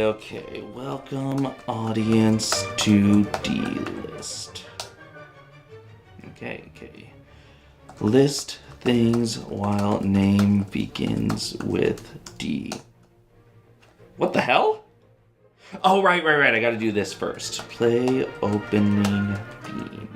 Okay, welcome audience to D-List. Okay. List things while name begins with D. What the hell? Oh, right. I gotta do this first. Play opening theme.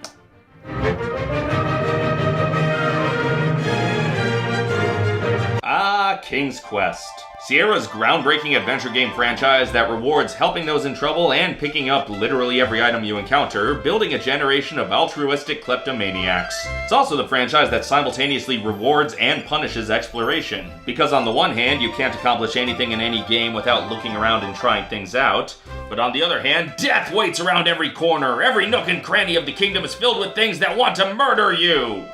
King's Quest. Sierra's groundbreaking adventure game franchise that rewards helping those in trouble and picking up literally every item you encounter, building a generation of altruistic kleptomaniacs. It's also the franchise that simultaneously rewards and punishes exploration. Because on the one hand, you can't accomplish anything in any game without looking around and trying things out, but on the other hand, death waits around every corner. Every nook and cranny of the kingdom is filled with things that want to murder you.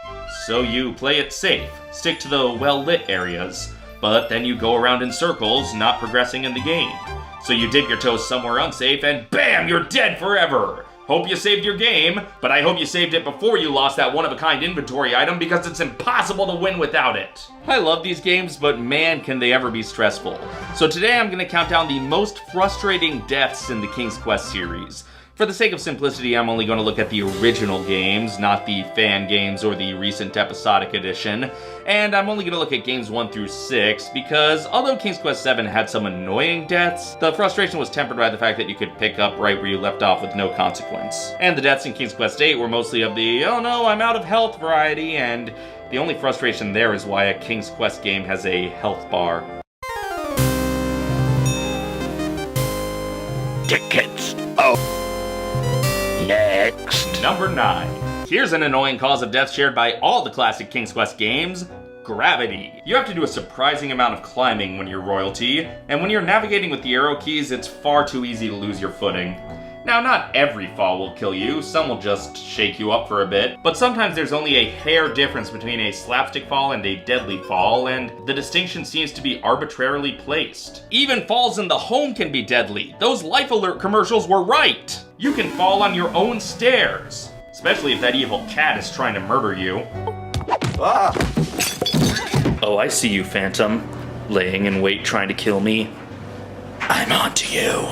So you play it safe, stick to the well-lit areas, but then you go around in circles, not progressing in the game. So you dip your toes somewhere unsafe and BAM! You're dead forever! Hope you saved your game, but I hope you saved it before you lost that one-of-a-kind inventory item because it's impossible to win without it. I love these games, but man, can they ever be stressful. So today I'm going to count down the most frustrating deaths in the King's Quest series. For the sake of simplicity, I'm only going to look at the original games, not the fan games or the recent episodic edition. And I'm only going to look at games 1 through 6, because although King's Quest VII had some annoying deaths, the frustration was tempered by the fact that you could pick up right where you left off with no consequence. And the deaths in King's Quest VIII were mostly of the, oh no, I'm out of health variety, and the only frustration there is why a King's Quest game has a health bar. Tickets. Oh. Next. Number 9. Here's an annoying cause of death shared by all the classic King's Quest games: gravity. You have to do a surprising amount of climbing when you're royalty, and when you're navigating with the arrow keys, it's far too easy to lose your footing. Now, not every fall will kill you, some will just shake you up for a bit, but sometimes there's only a hair difference between a slapstick fall and a deadly fall, and the distinction seems to be arbitrarily placed. Even falls in the home can be deadly. Those Life Alert commercials were right. You can fall on your own stairs, especially if that evil cat is trying to murder you. Ah. Oh, I see you, Phantom. Laying in wait trying to kill me. I'm on to you.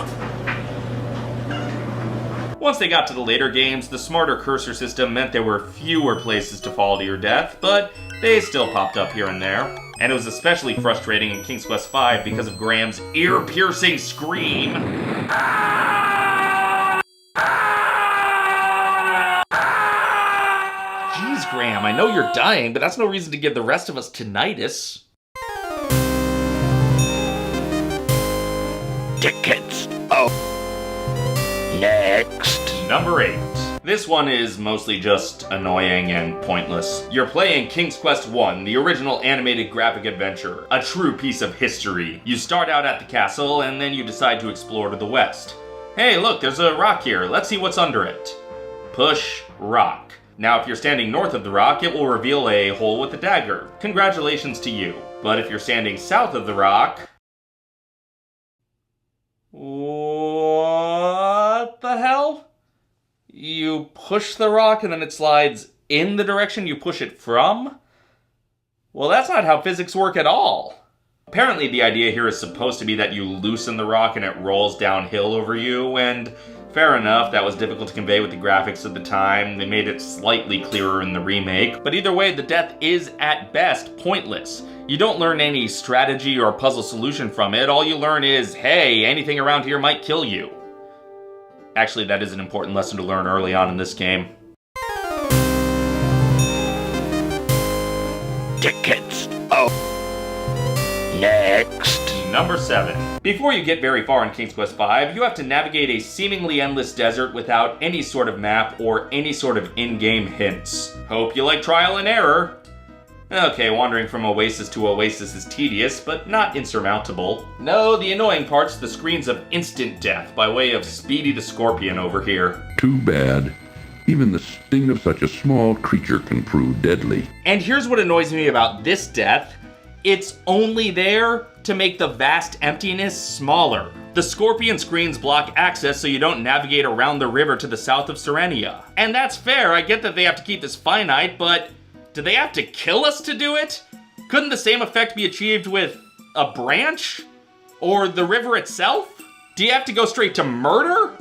Once they got to the later games, the smarter cursor system meant there were fewer places to fall to your death, but they still popped up here and there. And it was especially frustrating in King's Quest V because of Graham's ear-piercing scream. Jeez, Graham, I know you're dying, but that's no reason to give the rest of us tinnitus. Tickets. Oh. Next. Number 8. This one is mostly just annoying and pointless. You're playing King's Quest I, the original animated graphic adventure, a true piece of history. You start out at the castle, and then you decide to explore to the west. Hey, look, there's a rock here. Let's see what's under it. Push rock. Now, if you're standing north of the rock, it will reveal a hole with a dagger. Congratulations to you. But if you're standing south of the rock... What the hell? You push the rock and then it slides in the direction you push it from? Well, that's not how physics work at all. Apparently the idea here is supposed to be that you loosen the rock and it rolls downhill over you, and fair enough, that was difficult to convey with the graphics at the time. They made it slightly clearer in the remake, but either way, the death is at best pointless. You don't learn any strategy or puzzle solution from it. All you learn is, hey, anything around here might kill you. Actually, that is an important lesson to learn early on in this game. Tickets. Oh. Next. Number 7. Before you get very far in King's Quest V, you have to navigate a seemingly endless desert without any sort of map or any sort of in-game hints. Hope you like trial and error. Okay, wandering from oasis to oasis is tedious, but not insurmountable. No, the annoying part's the screens of instant death by way of Speedy the Scorpion over here. Too bad. Even the sting of such a small creature can prove deadly. And here's what annoys me about this death. It's only there to make the vast emptiness smaller. The Scorpion screens block access so you don't navigate around the river to the south of Serenia. And that's fair, I get that they have to keep this finite, but do they have to kill us to do it? Couldn't the same effect be achieved with a branch? Or the river itself? Do you have to go straight to murder?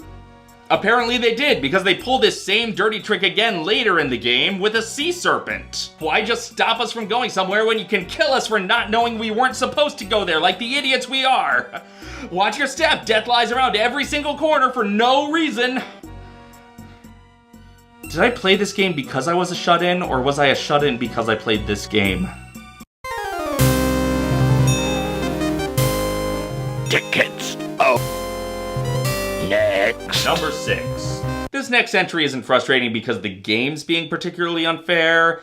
Apparently they did, because they pull this same dirty trick again later in the game with a sea serpent. Why just stop us from going somewhere when you can kill us for not knowing we weren't supposed to go there like the idiots we are? Watch your step, death lies around every single corner for no reason. Did I play this game because I was a shut-in, or was I a shut-in because I played this game? Tickets. Oh. Next. Number 6. This next entry isn't frustrating because the game's being particularly unfair.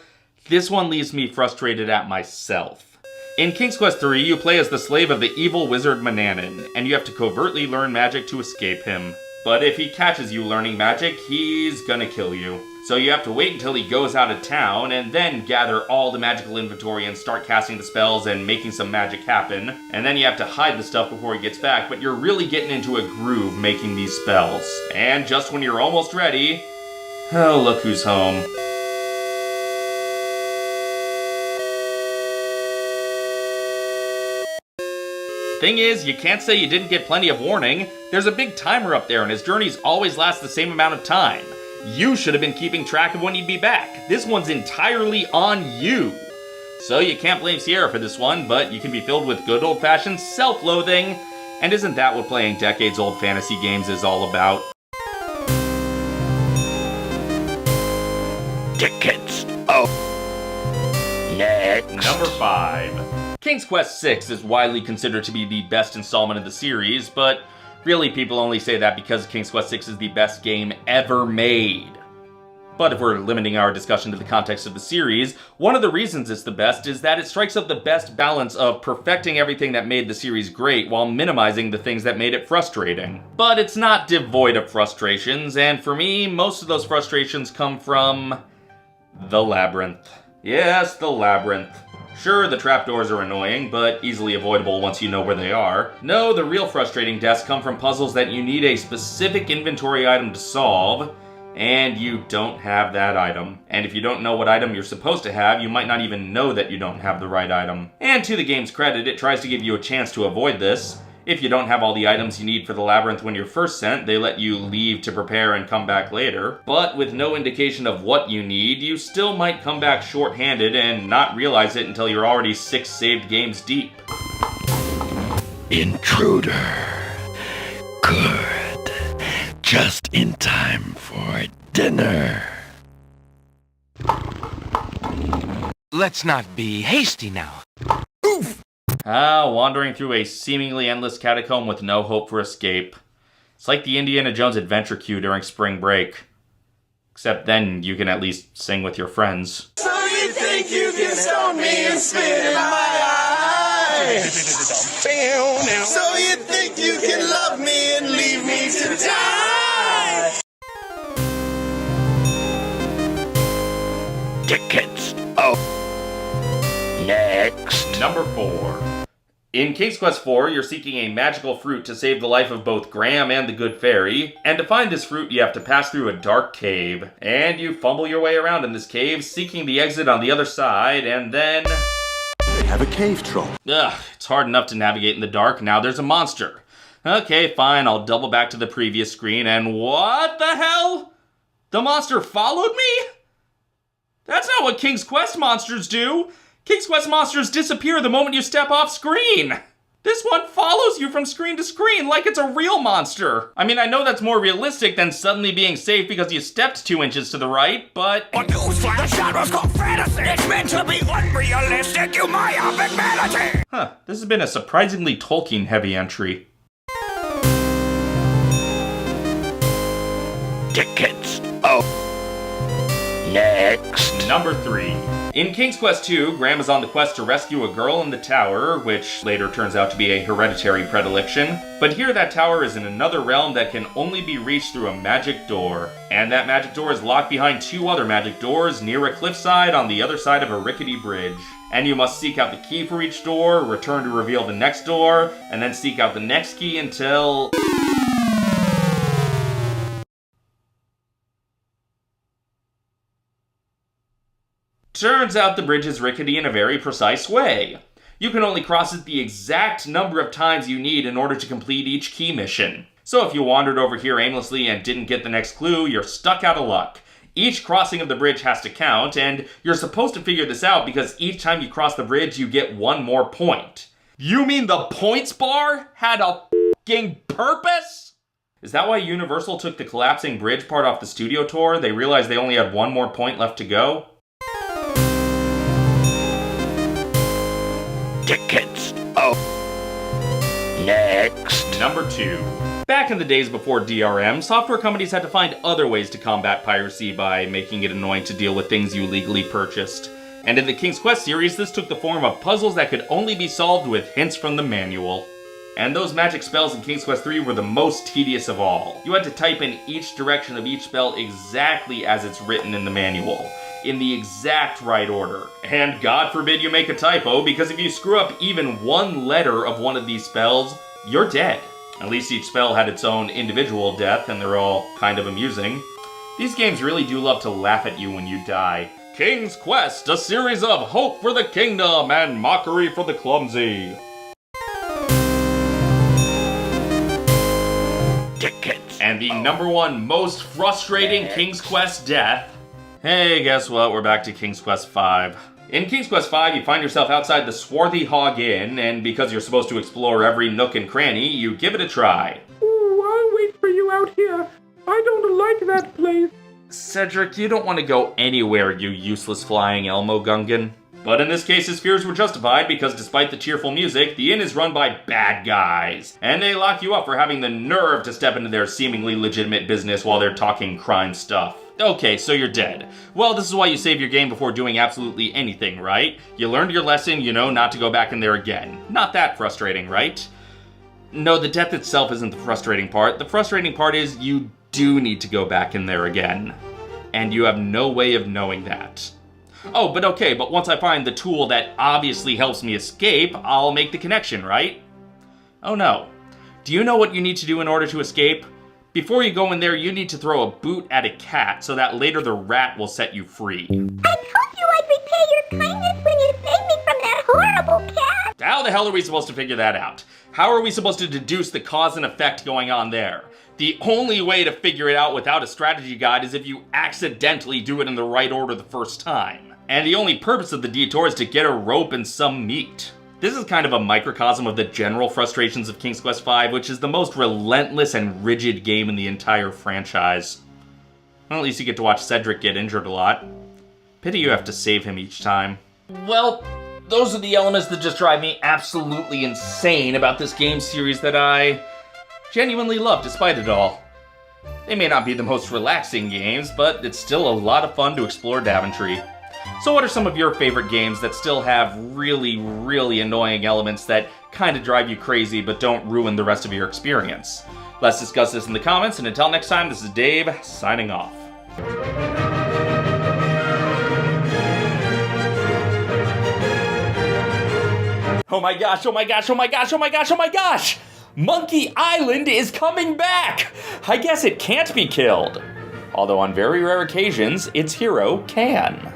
This one leaves me frustrated at myself. In King's Quest III, you play as the slave of the evil wizard Manannan, and you have to covertly learn magic to escape him. But if he catches you learning magic, he's gonna kill you. So you have to wait until he goes out of town, and then gather all the magical inventory and start casting the spells and making some magic happen. And then you have to hide the stuff before he gets back, but you're really getting into a groove making these spells. And just when you're almost ready, oh, look who's home. Thing is, you can't say you didn't get plenty of warning. There's a big timer up there, and his journeys always last the same amount of time. You should have been keeping track of when he'd be back. This one's entirely on you. So you can't blame Sierra for this one, but you can be filled with good old-fashioned self-loathing. And isn't that what playing decades-old fantasy games is all about? Tickets. Oh. Next. Number 5. King's Quest VI is widely considered to be the best installment of the series, but really people only say that because King's Quest VI is the best game ever made. But if we're limiting our discussion to the context of the series, one of the reasons it's the best is that it strikes up the best balance of perfecting everything that made the series great while minimizing the things that made it frustrating. But it's not devoid of frustrations, and for me, most of those frustrations come from the labyrinth. Yes, the labyrinth. Sure, the trapdoors are annoying, but easily avoidable once you know where they are. No, the real frustrating deaths come from puzzles that you need a specific inventory item to solve, and you don't have that item. And if you don't know what item you're supposed to have, you might not even know that you don't have the right item. And to the game's credit, it tries to give you a chance to avoid this. If you don't have all the items you need for the labyrinth when you're first sent, they let you leave to prepare and come back later. But with no indication of what you need, you still might come back short-handed and not realize it until you're already 6 saved games deep. Intruder. Good. Just in time for dinner. Let's not be hasty now. Wandering through a seemingly endless catacomb with no hope for escape. It's like the Indiana Jones adventure queue during spring break. Except then you can at least sing with your friends. So you think you can stone me and spit in my eye? So you think you can love me and leave me to die? Tickets. Oh. Next. Number 4. In King's Quest IV, you're seeking a magical fruit to save the life of both Graham and the Good Fairy, and to find this fruit you have to pass through a dark cave. And you fumble your way around in this cave, seeking the exit on the other side, and then... They have a cave troll. Ugh, it's hard enough to navigate in the dark, now there's a monster. Okay, fine, I'll double back to the previous screen, and what the hell? The monster followed me? That's not what King's Quest monsters do! King's Quest monsters disappear the moment you step off screen! This one follows you from screen to screen like it's a real monster! I mean, I know that's more realistic than suddenly being safe because you stepped 2 inches to the right, but... Newsflash, the genre's called fantasy! It's meant to be unrealistic, you myopic vanity! This has been a surprisingly Tolkien-heavy entry. Tickets. Oh. Next. Number 3. In King's Quest II, Graham is on the quest to rescue a girl in the tower, which later turns out to be a hereditary predilection. But here that tower is in another realm that can only be reached through a magic door. And that magic door is locked behind 2 other magic doors near a cliffside on the other side of a rickety bridge. And you must seek out the key for each door, return to reveal the next door, and then seek out the next key until... Turns out the bridge is rickety in a very precise way. You can only cross it the exact number of times you need in order to complete each key mission. So if you wandered over here aimlessly and didn't get the next clue, you're stuck out of luck. Each crossing of the bridge has to count, and you're supposed to figure this out because each time you cross the bridge, you get one more point. You mean the points bar had a f***ing purpose? Is that why Universal took the collapsing bridge part off the studio tour? They realized they only had one more point left to go? Tickets. Oh. Next. Number 2. Back in the days before DRM, software companies had to find other ways to combat piracy by making it annoying to deal with things you legally purchased. And in the King's Quest series, this took the form of puzzles that could only be solved with hints from the manual. And those magic spells in King's Quest III were the most tedious of all. You had to type in each direction of each spell exactly as it's written in the manual, in the exact right order. And God forbid you make a typo, because if you screw up even one letter of one of these spells, you're dead. At least each spell had its own individual death, and they're all kind of amusing. These games really do love to laugh at you when you die. King's Quest, a series of hope for the kingdom and mockery for the clumsy. Tickets. And the number 1 most frustrating King's Quest death. Hey, guess what? We're back to King's Quest V. In King's Quest V, you find yourself outside the Swarthy Hog Inn, and because you're supposed to explore every nook and cranny, you give it a try. Ooh, I'll wait for you out here. I don't like that place. Cedric, you don't want to go anywhere, you useless flying Elmo Gungan. But in this case, his fears were justified because despite the cheerful music, the inn is run by bad guys. And they lock you up for having the nerve to step into their seemingly legitimate business while they're talking crime stuff. Okay, so you're dead. Well, this is why you save your game before doing absolutely anything, right? You learned your lesson, you know not to go back in there again. Not that frustrating, right? No, the death itself isn't the frustrating part. The frustrating part is you do need to go back in there again. And you have no way of knowing that. Oh, but once I find the tool that obviously helps me escape, I'll make the connection, right? Oh no. Do you know what you need to do in order to escape? Before you go in there, you need to throw a boot at a cat so that later the rat will set you free. I told you I'd repay your kindness when you saved me from that horrible cat! How the hell are we supposed to figure that out? How are we supposed to deduce the cause and effect going on there? The only way to figure it out without a strategy guide is if you accidentally do it in the right order the first time. And the only purpose of the detour is to get a rope and some meat. This is kind of a microcosm of the general frustrations of King's Quest V, which is the most relentless and rigid game in the entire franchise. Well, at least you get to watch Cedric get injured a lot. Pity you have to save him each time. Well, those are the elements that just drive me absolutely insane about this game series that I genuinely love despite it all. They may not be the most relaxing games, but it's still a lot of fun to explore Daventry. So what are some of your favorite games that still have really, really annoying elements that kind of drive you crazy but don't ruin the rest of your experience? Let's discuss this in the comments, and until next time, this is Dave, signing off. Oh my gosh, oh my gosh, oh my gosh, oh my gosh, oh my gosh! Monkey Island is coming back! I guess it can't be killed. Although on very rare occasions, its hero can.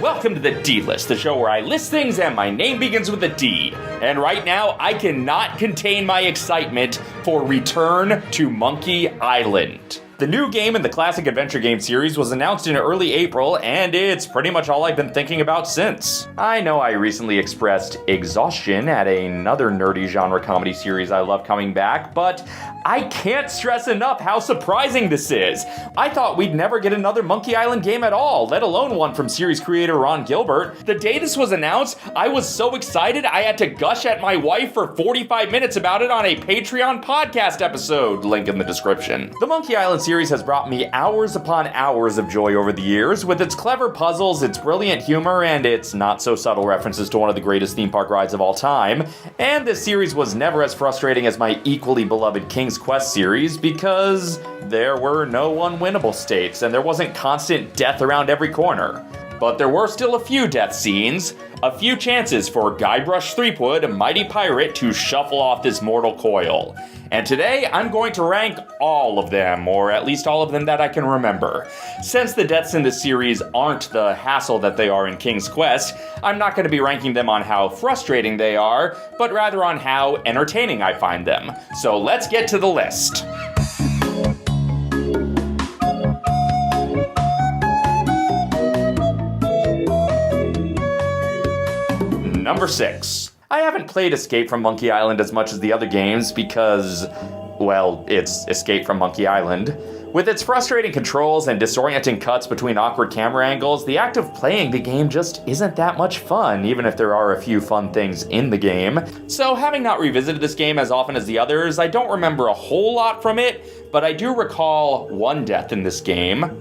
Welcome to the D-List, the show where I list things and my name begins with a D. And right now, I cannot contain my excitement for Return to Monkey Island. The new game in the classic adventure game series was announced in early April, and it's pretty much all I've been thinking about since. I know I recently expressed exhaustion at another nerdy genre comedy series I love coming back, but I can't stress enough how surprising this is. I thought we'd never get another Monkey Island game at all, let alone one from series creator Ron Gilbert. The day this was announced, I was so excited I had to gush at my wife for 45 minutes about it on a Patreon podcast episode, link in the description. The Monkey Island series has brought me hours upon hours of joy over the years, with its clever puzzles, its brilliant humor, and its not-so-subtle references to one of the greatest theme park rides of all time. And this series was never as frustrating as my equally beloved King's Quest series, because there were no unwinnable states, and there wasn't constant death around every corner. But there were still a few death scenes, a few chances for Guybrush Threepwood, mighty pirate, to shuffle off this mortal coil. And today, I'm going to rank all of them, or at least all of them that I can remember. Since the deaths in this series aren't the hassle that they are in King's Quest, I'm not going to be ranking them on how frustrating they are, but rather on how entertaining I find them. So let's get to the list. Number 6. I haven't played Escape from Monkey Island as much as the other games because, well, it's Escape from Monkey Island. With its frustrating controls and disorienting cuts between awkward camera angles, the act of playing the game just isn't that much fun, even if there are a few fun things in the game. So having not revisited this game as often as the others, I don't remember a whole lot from it, but I do recall one death in this game.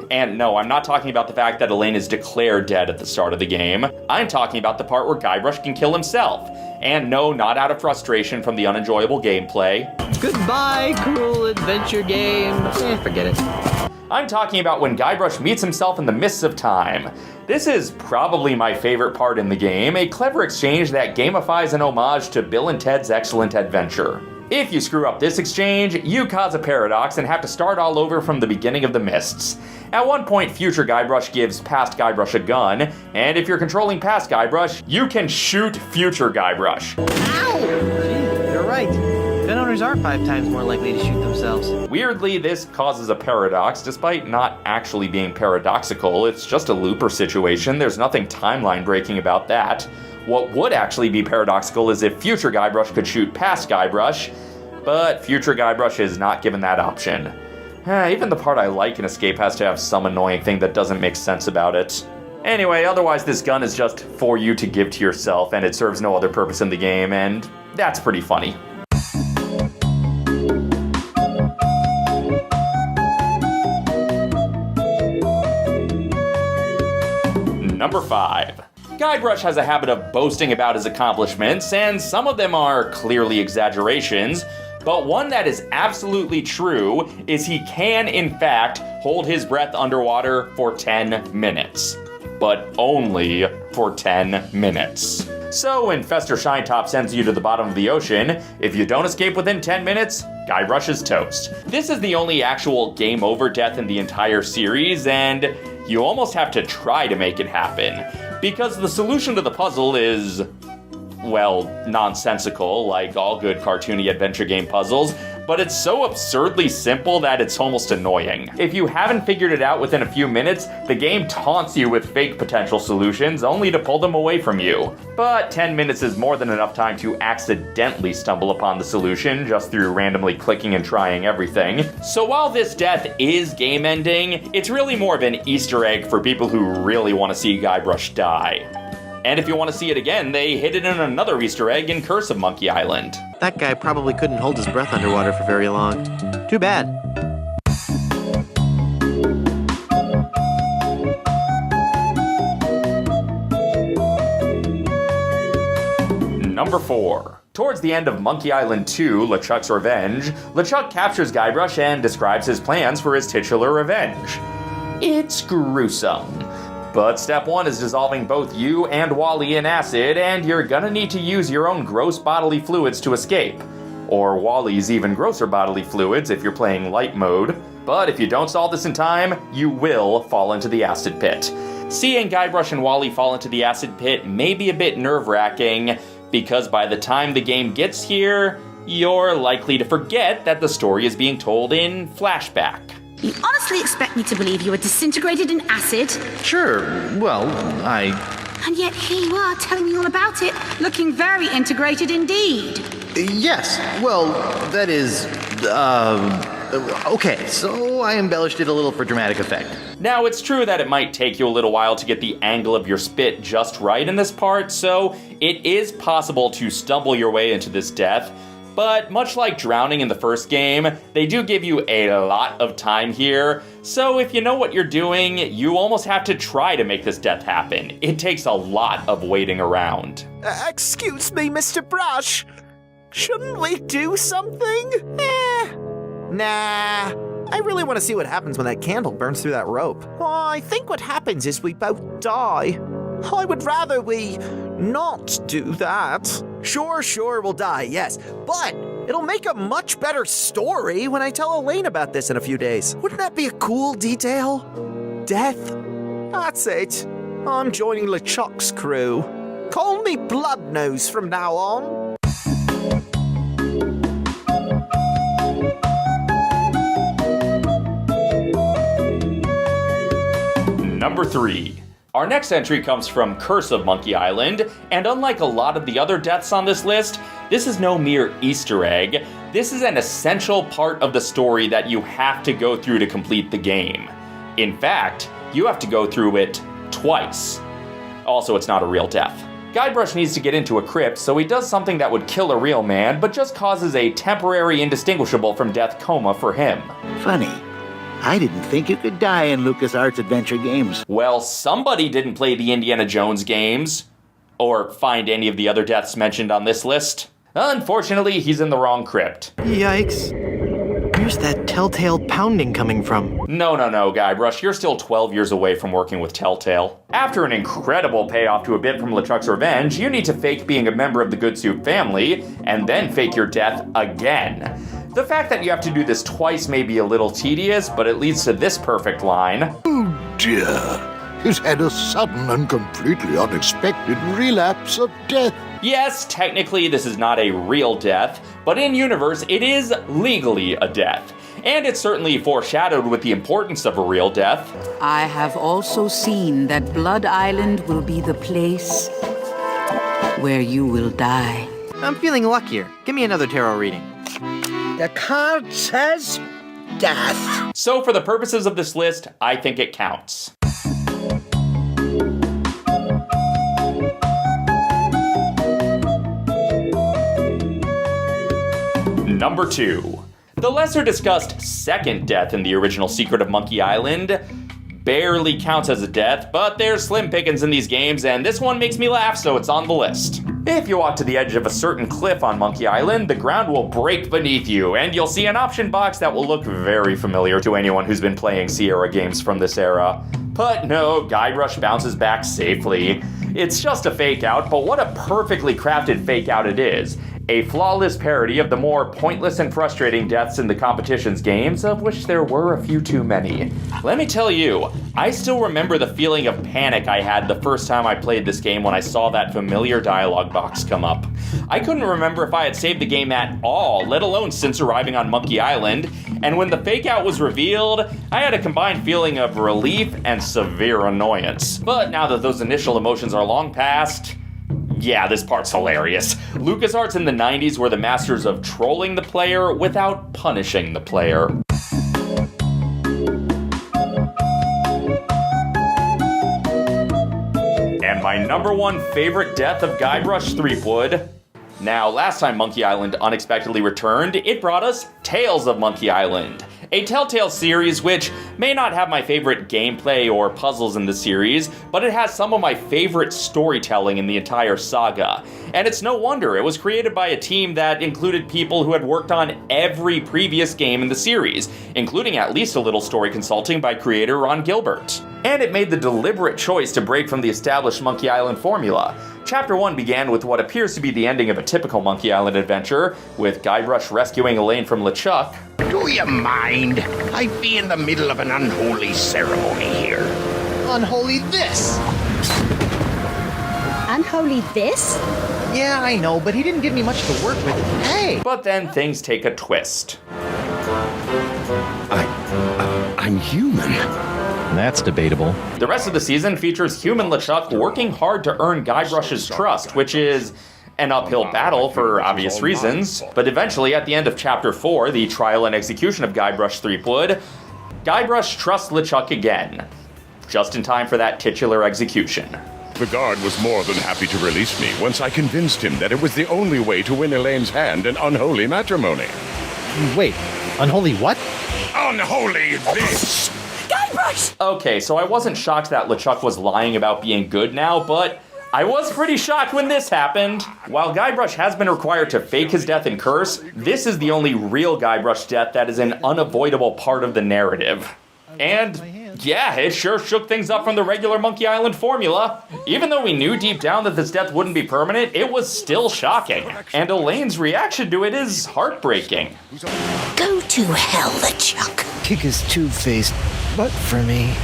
And no, I'm not talking about the fact that Elaine is declared dead at the start of the game. I'm talking about the part where Guybrush can kill himself. And no, not out of frustration from the unenjoyable gameplay. Goodbye, cruel adventure game. Forget it. I'm talking about when Guybrush meets himself in the mists of time. This is probably my favorite part in the game, a clever exchange that gamifies an homage to Bill and Ted's Excellent Adventure. If you screw up this exchange, you cause a paradox and have to start all over from the beginning of the mists. At one point, future Guybrush gives past Guybrush a gun, and if you're controlling past Guybrush, you can shoot future Guybrush. Ow! Gee, you're right. Gun owners are 5 times more likely to shoot themselves. Weirdly, this causes a paradox, despite not actually being paradoxical. It's just a looper situation. There's nothing timeline breaking about that. What would actually be paradoxical is if future Guybrush could shoot past Guybrush, but future Guybrush is not given that option. Even the part I like in Escape has to have some annoying thing that doesn't make sense about it. Anyway, otherwise this gun is just for you to give to yourself, and it serves no other purpose in the game, and that's pretty funny. Number 5. Guybrush has a habit of boasting about his accomplishments, and some of them are clearly exaggerations, but one that is absolutely true is he can, in fact, hold his breath underwater for 10 minutes. But only for 10 minutes. So when Fester Shinetop sends you to the bottom of the ocean, if you don't escape within 10 minutes, Guybrush is toast. This is the only actual game over death in the entire series, and you almost have to try to make it happen. Because the solution to the puzzle is, well, nonsensical, like all good cartoony adventure game puzzles, but it's so absurdly simple that it's almost annoying. If you haven't figured it out within a few minutes, the game taunts you with fake potential solutions only to pull them away from you. But 10 minutes is more than enough time to accidentally stumble upon the solution just through randomly clicking and trying everything. So while this death is game-ending, it's really more of an Easter egg for people who really want to see Guybrush die. And if you want to see it again, they hid it in another Easter egg in Curse of Monkey Island. That guy probably couldn't hold his breath underwater for very long. Too bad. Number 4. Towards the end of Monkey Island 2, LeChuck's Revenge, LeChuck captures Guybrush and describes his plans for his titular revenge. It's gruesome. But step 1 is dissolving both you and Wally in acid, and you're gonna need to use your own gross bodily fluids to escape. Or Wally's even grosser bodily fluids if you're playing light mode. But if you don't solve this in time, you will fall into the acid pit. Seeing Guybrush and Wally fall into the acid pit may be a bit nerve-wracking, because by the time the game gets here, you're likely to forget that the story is being told in flashback. You honestly expect me to believe you were disintegrated in acid? Sure, well, And yet here you are telling me all about it, looking very integrated indeed. Yes, well, that is, okay, so I embellished it a little for dramatic effect. Now, it's true that it might take you a little while to get the angle of your spit just right in this part, so it is possible to stumble your way into this death. But much like drowning in the first game, they do give you a lot of time here, so if you know what you're doing, you almost have to try to make this death happen. It takes a lot of waiting around. Excuse me, Mr. Brush. Shouldn't we do something? Nah. I really want to see what happens when that candle burns through that rope. Oh, I think what happens is we both die. I would rather we not do that. Sure, we'll die, yes. But it'll make a much better story when I tell Elaine about this in a few days. Wouldn't that be a cool detail? Death? That's it. I'm joining LeChuck's crew. Call me Bloodnose from now on. Number 3. Our next entry comes from Curse of Monkey Island, and unlike a lot of the other deaths on this list, this is no mere Easter egg. This is an essential part of the story that you have to go through to complete the game. In fact, you have to go through it twice. Also, it's not a real death. Guybrush needs to get into a crypt, so he does something that would kill a real man, but just causes a temporary indistinguishable from death coma for him. Funny. I didn't think you could die in LucasArts adventure games. Well, somebody didn't play the Indiana Jones games, or find any of the other deaths mentioned on this list. Unfortunately, he's in the wrong crypt. Yikes. Where's that telltale pounding coming from? No, Guybrush, you're still 12 years away from working with Telltale. After an incredible payoff to a bit from LeChuck's Revenge, you need to fake being a member of the Good Soup family, and then fake your death again. The fact that you have to do this twice may be a little tedious, but it leads to this perfect line. Oh dear, he's had a sudden and completely unexpected relapse of death. Yes, technically this is not a real death, but in universe it is legally a death. And it's certainly foreshadowed with the importance of a real death. I have also seen that Blood Island will be the place where you will die. I'm feeling luckier. Give me another tarot reading. The card says death. So for the purposes of this list, I think it counts. Number 2. The lesser discussed second death in the original Secret of Monkey Island barely counts as a death, but there's slim pickings in these games, and this one makes me laugh, so it's on the list. If you walk to the edge of a certain cliff on Monkey Island, the ground will break beneath you, and you'll see an option box that will look very familiar to anyone who's been playing Sierra games from this era. But no, Guybrush bounces back safely. It's just a fake out, but what a perfectly crafted fake out it is. A flawless parody of the more pointless and frustrating deaths in the competition's games, of which there were a few too many. Let me tell you, I still remember the feeling of panic I had the first time I played this game when I saw that familiar dialogue box come up. I couldn't remember if I had saved the game at all, let alone since arriving on Monkey Island, and when the fake out was revealed, I had a combined feeling of relief and severe annoyance. But now that those initial emotions are long past, yeah, this part's hilarious. LucasArts in the 90s were the masters of trolling the player without punishing the player. And my number 1 favorite death of Guybrush Threepwood. Now, last time Monkey Island unexpectedly returned, it brought us Tales of Monkey Island, a Telltale series which may not have my favorite gameplay or puzzles in the series, but it has some of my favorite storytelling in the entire saga. And it's no wonder, it was created by a team that included people who had worked on every previous game in the series, including at least a little story consulting by creator Ron Gilbert. And it made the deliberate choice to break from the established Monkey Island formula. Chapter 1 began with what appears to be the ending of a typical Monkey Island adventure, with Guybrush rescuing Elaine from LeChuck. Do you mind? I'd be in the middle of an unholy ceremony here. Unholy this! Unholy this? Yeah, I know, but he didn't give me much to work with. Hey! But then things take a twist. I'm human. That's debatable. The rest of the season features human LeChuck working hard to earn Guybrush's trust, which is an uphill battle for obvious reasons. But eventually, at the end of Chapter 4, the trial and execution of Guybrush Threepwood, Guybrush trusts LeChuck again, just in time for that titular execution. The guard was more than happy to release me once I convinced him that it was the only way to win Elaine's hand in unholy matrimony. Wait, unholy what? Unholy this! Guybrush! Okay, so I wasn't shocked that LeChuck was lying about being good now, but I was pretty shocked when this happened. While Guybrush has been required to fake his death in Curse, this is the only real Guybrush death that is an unavoidable part of the narrative. And Yeah, it sure shook things up from the regular Monkey Island formula. Even though we knew deep down that this death wouldn't be permanent, it was still shocking. And Elaine's reaction to it is heartbreaking. Go to hell, LeChuck. Kick is two-faced, but for me.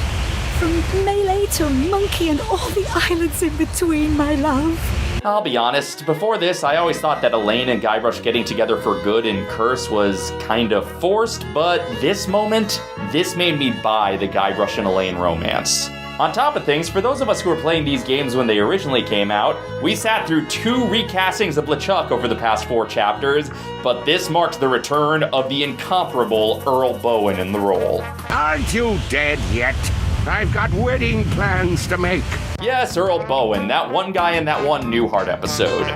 From Melee to Monkey and all the islands in between, my love. I'll be honest, before this, I always thought that Elaine and Guybrush getting together for good in Curse was kind of forced, but this moment, this made me buy the Guybrush and Elaine romance. On top of things, for those of us who were playing these games when they originally came out, we sat through 2 recastings of LeChuck over the past 4 chapters, but this marked the return of the incomparable Earl Bowen in the role. Aren't you dead yet? I've got wedding plans to make. Yes, Earl Bowen, that one guy in that one Newhart episode.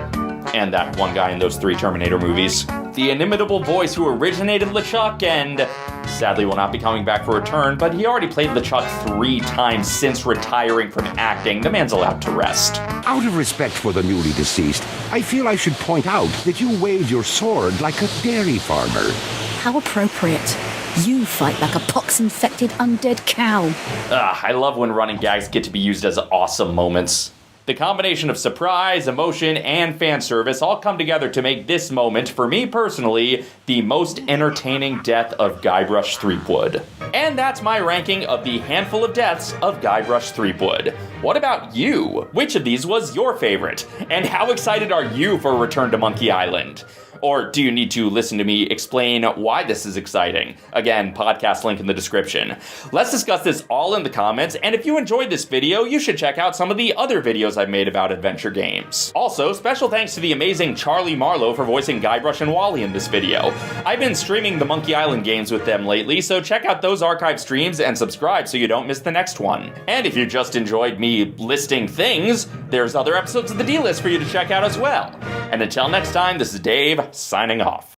And that one guy in those 3 Terminator movies. The inimitable voice who originated LeChuck and sadly will not be coming back for a return, but he already played LeChuck 3 times since retiring from acting. The man's allowed to rest. Out of respect for the newly deceased, I feel I should point out that you wave your sword like a dairy farmer. How appropriate. You fight like a pox-infected undead cow. I love when running gags get to be used as awesome moments. The combination of surprise, emotion, and fan service all come together to make this moment, for me personally, the most entertaining death of Guybrush Threepwood. And that's my ranking of the handful of deaths of Guybrush Threepwood. What about you? Which of these was your favorite? And how excited are you for a return to Monkey Island? Or do you need to listen to me explain why this is exciting? Again, podcast link in the description. Let's discuss this all in the comments, and if you enjoyed this video, you should check out some of the other videos I've made about adventure games. Also, special thanks to the amazing Charlie Marlowe for voicing Guybrush and Wally in this video. I've been streaming the Monkey Island games with them lately, so check out those archive streams and subscribe so you don't miss the next one. And if you just enjoyed me listing things, there's other episodes of the D-List for you to check out as well. And until next time, this is Dave, signing off.